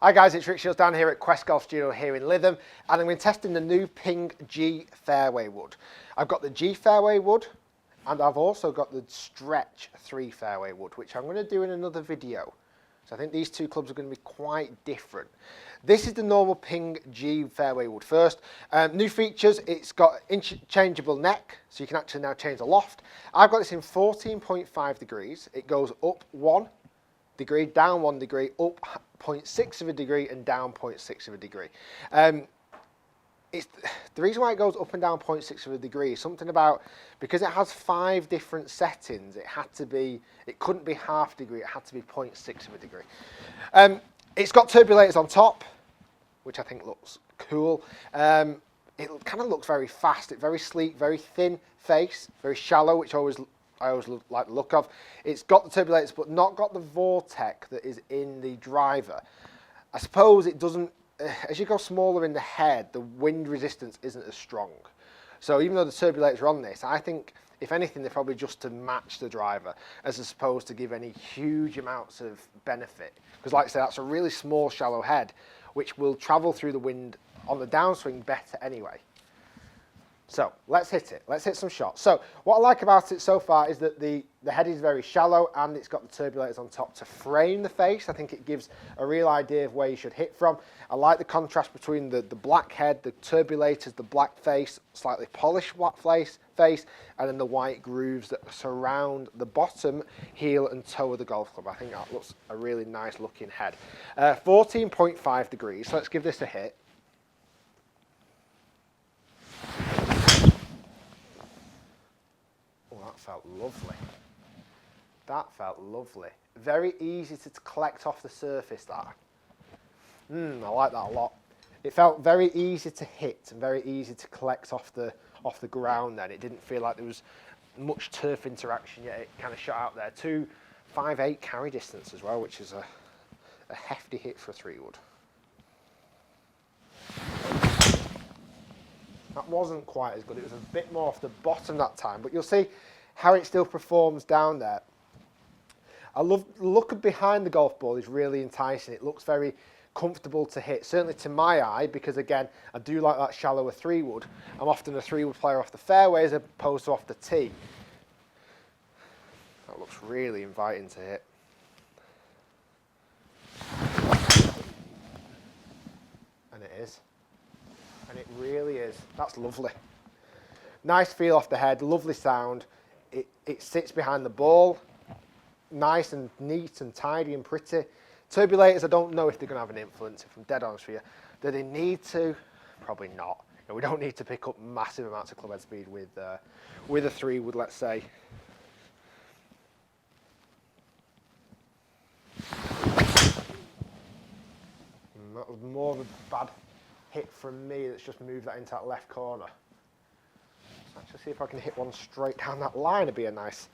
Hi guys, it's Rick Shiels down here at Quest Golf Studio here in Lytham, and I'm testing the new PING G Fairway Wood. I've got the G Fairway Wood, and I've also got the Stretch 3 Fairway Wood, which I'm going to do in another video. So I think these two clubs are going to be quite different. This is the normal PING G Fairway Wood first. New features, it's got interchangeable neck, so you can actually now change the loft. I've got this in 14.5 degrees. It goes up 1 degree, down 1 degree, up 0.6 of a degree and down 0.6 of a degree. It's the reason why it goes up and down 0.6 of a degree is something about, because it has 5 different settings, it couldn't be half degree, it had to be 0.6 of a degree. It's got turbulators on top, which I think looks cool. It kind of looks very fast, it's very sleek, very thin face, very shallow, which I always like the look of. It's got the turbulators but not got the vortex that is in the driver. I suppose it doesn't, as you go smaller in the head, the wind resistance isn't as strong. So even though the turbulators are on this, I think if anything they're probably just to match the driver as opposed to give any huge amounts of benefit. Because like I said, that's a really small shallow head which will travel through the wind on the downswing better anyway. So let's hit it, let's hit some shots. So what I like about it so far is that the head is very shallow and it's got the turbulators on top to frame the face. I think it gives a real idea of where you should hit from. I like the contrast between the black head, the turbulators, the black face, slightly polished white face, and then the white grooves that surround the bottom, heel and toe of the golf club. I think that looks a really nice looking head. 14.5 degrees, so let's give this a hit. That felt lovely. That felt lovely. Very easy to collect off the surface, that. I like that a lot. It felt very easy to hit and very easy to collect off the ground then. It didn't feel like there was much turf interaction yet. It kind of shot out there. 2.58 carry distance as well, which is a hefty hit for a 3-wood. That wasn't quite as good. It was a bit more off the bottom that time, but you'll see how it still performs down there. I love the look behind the golf ball is really enticing. It looks very comfortable to hit, certainly to my eye, because again, I do like that shallower 3-wood. I'm often a 3-wood player off the fairway as opposed to off the tee. That looks really inviting to hit. And it is. And it really is. That's lovely. Nice feel off the head, lovely sound. It sits behind the ball, nice and neat and tidy and pretty. Turbulators, I don't know if they're going to have an influence, if I'm dead honest with you. Do they need to? Probably not. You know, we don't need to pick up massive amounts of club head speed with a 3-wood, let's say. That was more of a bad hit from me that's just moved that into that left corner. Let's actually see if I can hit one straight down that line. It'd be a nice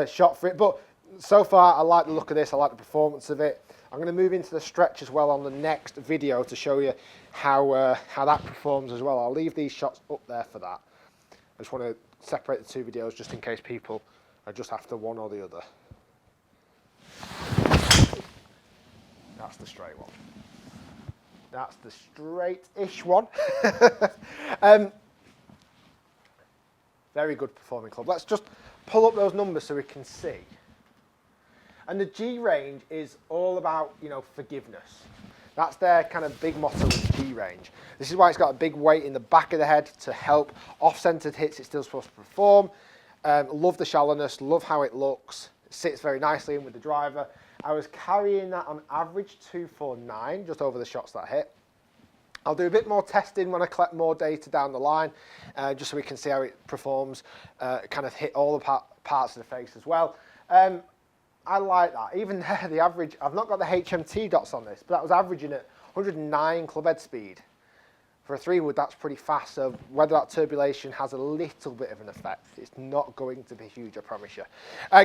shot for it. But so far, I like the look of this. I like the performance of it. I'm going to move into the stretch as well on the next video to show you how that performs as well. I'll leave these shots up there for that. I just want to separate the two videos just in case people are just after one or the other. That's the straight one. That's the straight-ish one. Very good performing club. Let's just pull up those numbers so we can see. And the G range is all about, you know, forgiveness. That's their kind of big motto with the G range. This is why it's got a big weight in the back of the head to help off-centered hits it's still supposed to perform. Love the shallowness, love how it looks. It sits very nicely in with the driver. I was carrying that on average 249, just over the shots that hit. I'll do a bit more testing when I collect more data down the line, just so we can see how it performs, kind of hit all the parts of the face as well. I like that. Even there, the average, I've not got the HMT dots on this, but that was averaging at 109 club head speed. For a 3-wood, that's pretty fast, so whether that turbulation has a little bit of an effect, it's not going to be huge, I promise you.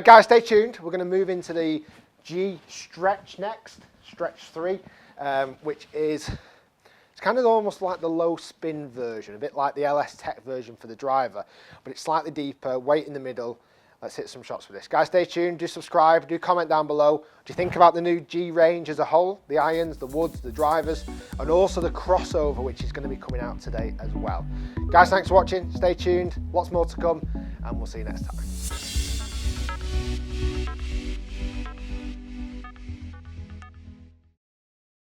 Guys, stay tuned. We're going to move into the G Stretch next, Stretch 3, which is, it's kind of almost like the low spin version, a bit like the LS Tech version for the driver, but it's slightly deeper, weight in the middle, let's hit some shots with this. Guys, stay tuned, do subscribe, do comment down below. What do you think about the new G range as a whole? The irons, the woods, the drivers, and also the crossover, which is going to be coming out today as well. Guys, thanks for watching, stay tuned, lots more to come, and we'll see you next time.